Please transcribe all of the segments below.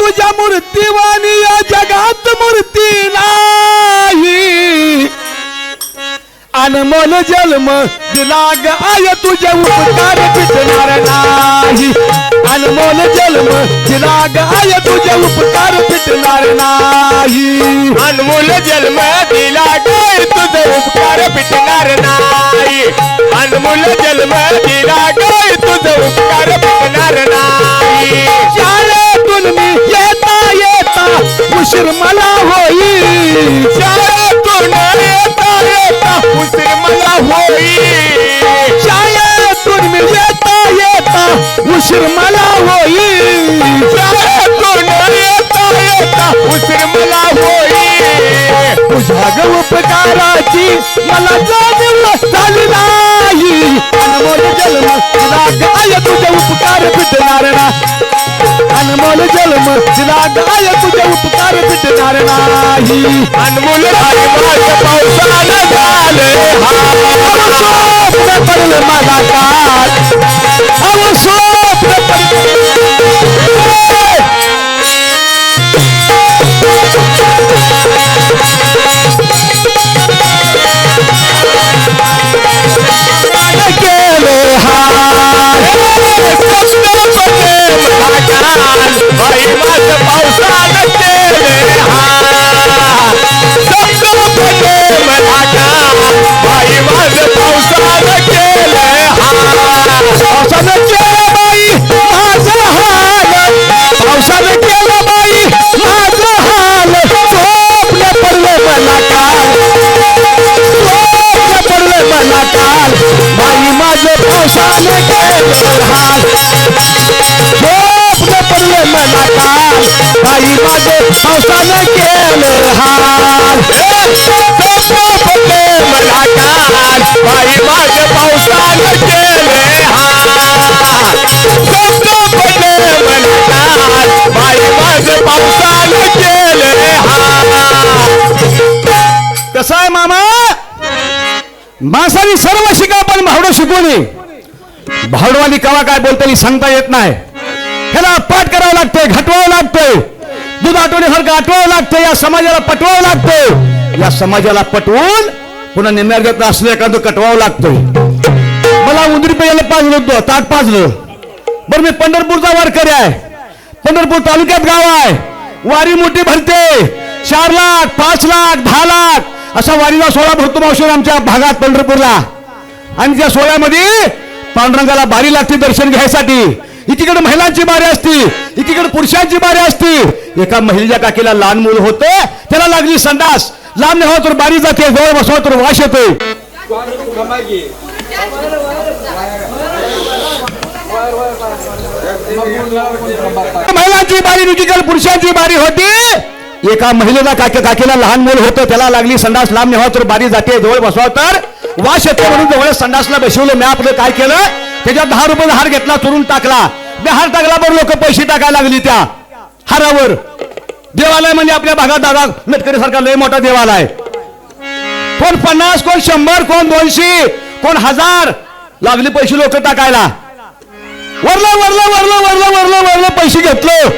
तुझ्या मूर्तीवाणी या जगात मूर्ती नाही अनमोल जन्म दिला ग आय तुझे उपकार फिटणार नाही अनमोल जन्म दिला ग आय तुझे उपकार फिटणार नाही अनमोल जन्म दिला ग तुझे उपकार फिटणार नाही अनमोल जन्म दिला ग तुझे उपकार फिटणार नाही शाळेतून मी येता येता उशीर मला होईल शाळेतून येता येता उशीर मला होईल शाळेतून मी येता येता उशीर मला होईल शाळेतून येता येता उशीर मला होईल तुझ्या ग उपकाराची मला जाणीव झाली नाही अनमोल जन्म दिला ग आय तुझे उपकार फिटणार ना अनमोल जन्म दिला ग आय तुझे उपकार फिटणार नाही अनमोल पावसानं झाले स्वप्न पडलं मला काल स्वप्न केले बाई माझं पावसानं केले मला बाई माझं पावसानं केले पावसानं केलं बाई माझं हाल पावसानं केलं बाई माझं हाल स्वप्न पडलं मला काल स्वप्न पडलं मला काल बाई माझं पावसानं केलं हाल स्वप्न पडलं मला काल बाई माझं पावसानं केलं हाल स्वप्न पडले मला काल बाई माझं पावसानं केले स्वप्न पडले मला काल बाई माझं पावसानं केले कसं आहे मामा माणसाने सर्व शिका पण भावडं शिकू नये भावडवाली कवा काय बोलताना सांगता येत नाही ह्याला पाठ करावं लागतंय घटवावं लागतंय दूध आठवण्यासारखं आठवावं लागतंय या समाजाला पटवावं लागतंय या समाजाला पटवून पुन्हा निम्यार्गात असलं एखादं कटवावं लागतंय मला उंदरी पेयाला पाजलं होतं ताट पाजलं बरं मी पंढरपूरचा वारकरी आहे पंढरपूर तालुक्यात गाव आहे वारी मोठी भरते 4 लाख 5 लाख 10 लाख असा वारीला सोहळा भरतो मावशी आमच्या भागात पंढरपूरला आणि त्या सोहळ्यामध्ये पांडुरंगाला बारी लागते दर्शन घ्यायसाठी एकीकडे महिलांची बारी असती एकीकडे पुरुषांची बारी असती एका महिलेच्या काकीला लहान मूल होतं त्याला लागली संडास लांब नाही तर बारी जाते जवळ बसवा तर वास येतोय महिलांची बारी एकीकडे पुरुषांची बारी होती एका महिलेला काकीला लहान मूल होतं त्याला लागली संडास लांब नेवा तर बारी जाते जवळ बसवा तर वास येते म्हणून जवळ संडासला बसवलं मी आपलं काय केलं त्याच्यात 10 रुपये हार घेतला चोरून टाकला मी हार टाकला बरं लोक पैसे टाकायला लागली त्या हारावर देवालय म्हणजे आपल्या भागात दादा मेटकरी सारखा लय मोठा देवालय कोण 50 कोण 100 कोण 200 कोण 1000 लागली पैसे लोक टाकायला वरलं पैसे घेतलं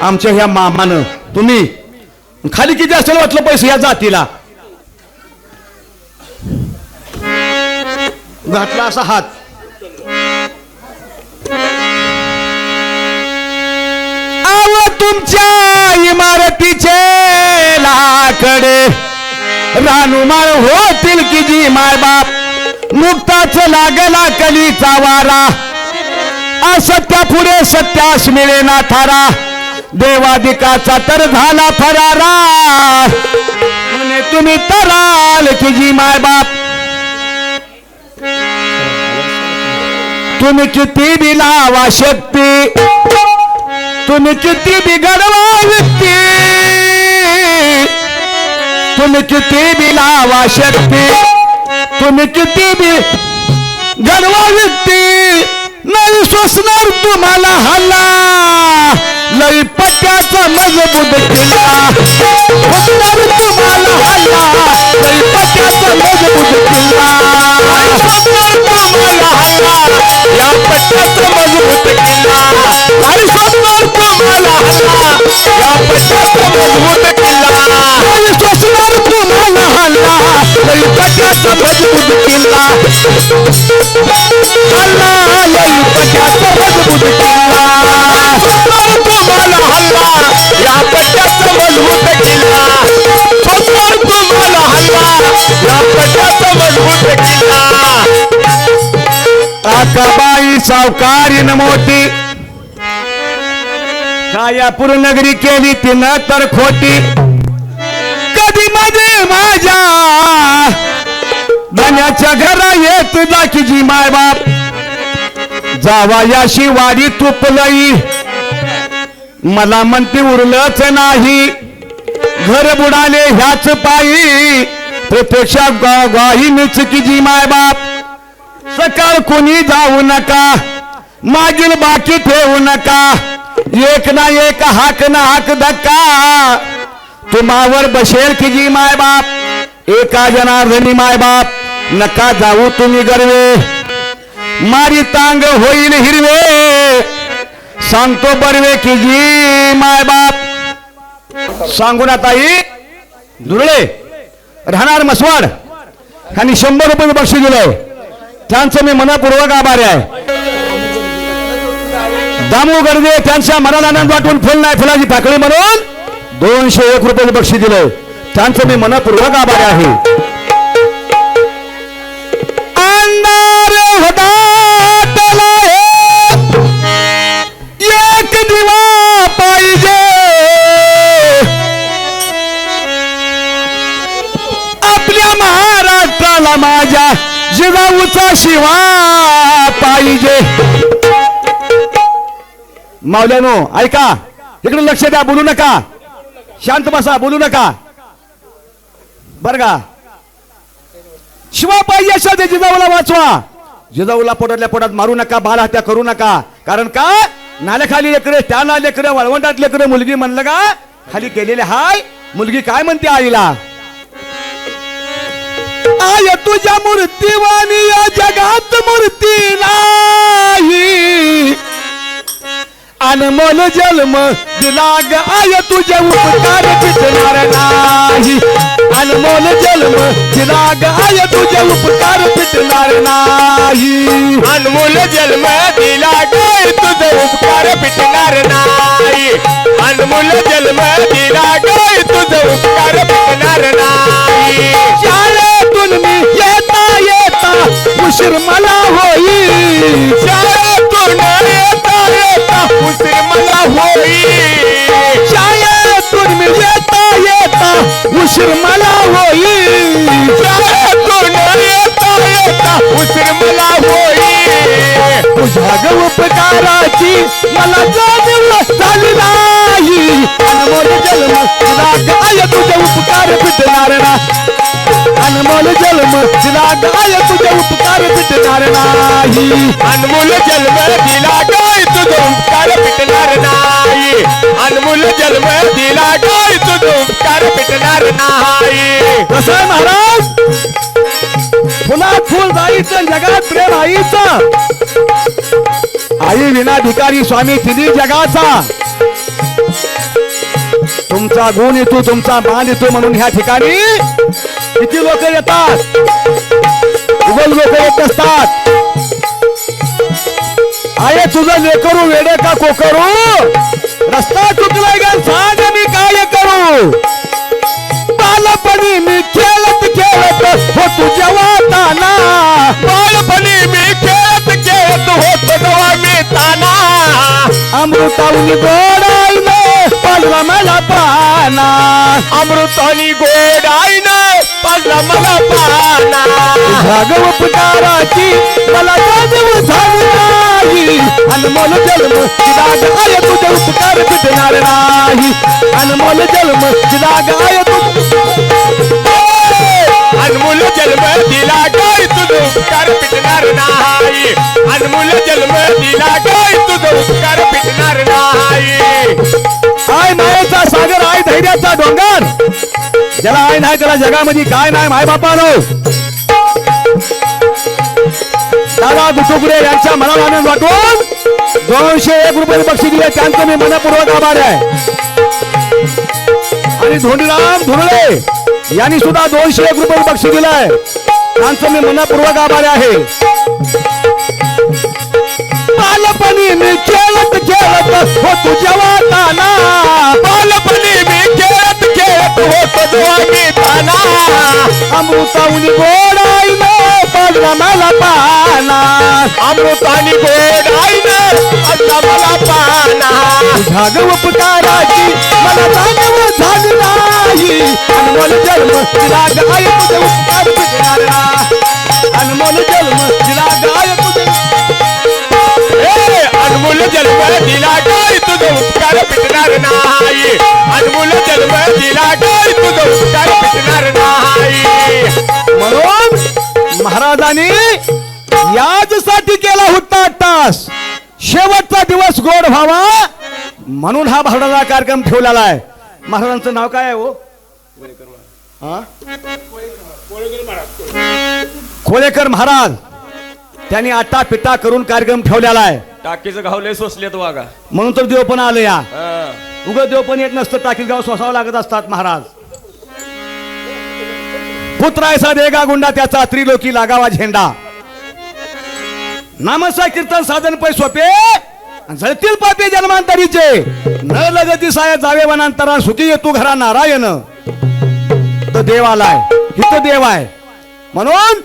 आमच्या ह्या मामानं तुम्ही खाली किती असेल वाटलं पैसे या जातीला घातला असा हात तुमच्या इमारतीचे लाकडे रानुमाळ होतील की जी मायबाप नुकताच लागला कलीचा वारा असत्या पुढे सत्यास मिळेना थारा देवादिकाचा तर झाला फरारा म्हणे तुम्ही तराल की जी मायबाप तुम्ही किती बी लावा शक्ती तुम्ही किती बिघडवा व्यक्ती तुम्ही किती बी लावा शक्ती तुम्ही किती बी घडवा व्यक्ती नाही सोसणार तुम्हाला हल्ला लई पट्ट्याचा मजबूत किल्ला सोसणार तुम्हाला हल्ला लई पट्ट्याचा मजबूत किल्ला तुम्हाला हल्ला या पट्ट्याचा मजबूत किल्ला आणि सोसणार तुम्हाला हल्ला मजबूत किल्ला हल्ला येईल पट्ट्याचा मजबूत किल्ला तुम्हाला हल्ला या पट्ट्याचा मजबूत किल्ला तुम्हाला हल्ला या पट्ट्याचा मजबूत किल्ला काकाबाई सावकारीन मोठी कायापूर नगरी केली तिनं तर खोटी कधी मध्ये माझ्या धन्याच्या घरा येत दाखीजी मायबाप जावायाशी वाडी तुपलई मला म्हणते उरलंच नाही घर बुडाले ह्याच पायी प्रत्यक्षा गाही मिचकीजी मायबाप सकाळ कोणी जाऊ नका मागील बाकी ठेवू नका एक ना एक हाक ना हाक धक्का तुम्हावर बसेल की जी मायबाप एका जनार्दनी मायबाप नका जाऊ तुम्ही गर्वे मारी तांग होईल हिरवे सांगतो बरवे की जी मायबाप सांगू ना ताई दुरळे राहणार मसवाड आणि 100 रुपये बक्षीस दिलंय त्यांचं मी मनपूर्वक आभारी आहे दामू गर्दे त्यांच्या मनाला आनंद वाटून फुल नाही फुलाची पाकळी म्हणून 201 रुपये बक्षीस दिलंय त्यांचं मी मनपूर्वक आभारी आहे अंधार होता त्याला एक दिवा पाहिजे आपल्या महाराष्ट्राला माझ्या जिजाऊचा शिवा पाहिजे मावल्यानो ऐका इकडे लक्ष द्या बोलू नका शांत बसा बोलू नका बर का शिवा पाहिजे अशा ते जिजाऊला वाचवा जिजाऊला पोटातल्या पोटात मारू नका बाल हत्या करू नका कारण का नाल्याखाली लेकरे त्या लेकरं वळवंटात लेकरं मुलगी म्हणलं का खाली केलेले हाय मुलगी काय म्हणते आईला आय तुझ्या मूर्तीवाणी या जगात मूर्ती नाही अनमोल जन्म दिला ग आय तुझे उपकार फिटणार नाही अनमोल जन्म दिला ग आय तुझे उपकार फिटणार नाही अनमोल जन्म दिला गाय तुझे उपकार फिटणार नाही अनमोल जन्म दिला गाय तुझे उपकार फिटणार नाही शाळेतून मी येता येता उशीर मला होईल शाळेतून येता येता उशीर मला होईल शाळेतून मी येता येता उशीर मला होईल शाळेतून येता येता उशीर मला होईल तुझ्या ग उपकाराची मला जाणीव झाली नाही अनमोल जन्म तुला गाय तुझे उपकार फिटणार ना अनमोल जन्म तुला गाय तुझे उपकार फिटणार नाही अनमोल जन्म दिला गाय तुझे उपकार फिटणार नाही अनमोल जन्म दिला गाय तुझे उपकार फिटणार नाही कसं आहे महाराज फुलात फुल जायचं जगात प्रेम आईचं आई विना भिकारी स्वामी तिन्ही जगाचा तुमचा गुण येतो तुमचा मान येतो म्हणून ह्या ठिकाणी किती लोक येतात उगल लोक येत असतात आये तुझं लेकरू वेडे का कोकरू रस्ता चुकलाय गा सांग मी काय करू बालपणी मी खेळत खेळत होतो जेव्हा बालपणी मी खेळत खेळत होतो तेव्हा मी ताना अमृतावनी गोडाईने पाजला मला पाना अमृतानी गोडाईने पाजला मला पाना भागव उपकाराची मला जाणीव झाली नाही अनमोल जन्म तिला गाय तुझे उपकार फिटणार नाही अनमोल जन्म तिला गाय अनमोल जन्म दिला गाय तुझं उपकार फिटणार नाही अनमोल जन्म दिला गाय तुझं उपकार फिटणार नाही आय मायेचा सागर आय धैर्याचा डोंगर ज्याला आय नाही त्याला जगामध्ये काय नाही माय बापानो दादा गुटुकुडे यांच्या मनाला आनंद वाटून 201 रुपये बक्षीस दिले त्यांचं मी मनपूर्वक आभार आहे आणि धोंडीराम धुरळे यांनी सुद्धा 201 रुपये बक्षीस दिलाय त्यांचं मी मनपूर्वक आभारी आहे. बालपणी मी खेळत खेळत होतो जवाना, बालपणी मी खेळत खेळत होतो जवानीपणा. अमृताऊनी गोडाईनं पाजला मला पाना, अमृतानी गोड आईनं आता मला पाना. जागव उपकाराची मला जागव झाली नाही. अनमोल जन्म दिला गाय तुझे उपकार फिटणार ना, अनमोल जन्म दिला गाय तुझे. अनमोल जन्म दिला काय तुझं उपकार फिटणार नाही. अनमोल जन्म दिला काय तुझं उपकार फिटणार नाही. म्हणून महाराजांनी याचसाठी केला होता तास, शेवटचा दिवस गोड व्हावा म्हणून हा भावडाचा कार्यक्रम ठेवलेला आहे. महाराजांचं नाव काय आहे हो? हा? कोळेकर महाराज. त्यांनी आटा पिटा करून कार्यक्रम ठेवलेला आहे. टाकीचं घावले सोसलेत वागा. म्हणून तर देव पण आलं या. उगं देव पण येत नसतं, टाकीत गाव सोसावं लागत असतात महाराज. पुत्रायचा देगा गुंडा त्याचा त्रिलोकी लागावा झेंडा. नामसा कीर्तन साधन पै सोपे झळतील पापे जन्मांतरीचे. न लगती साय जावे वनांतरा सुखी येतो घरा नारायण. तो देव आलाय, हित देव आहे म्हणून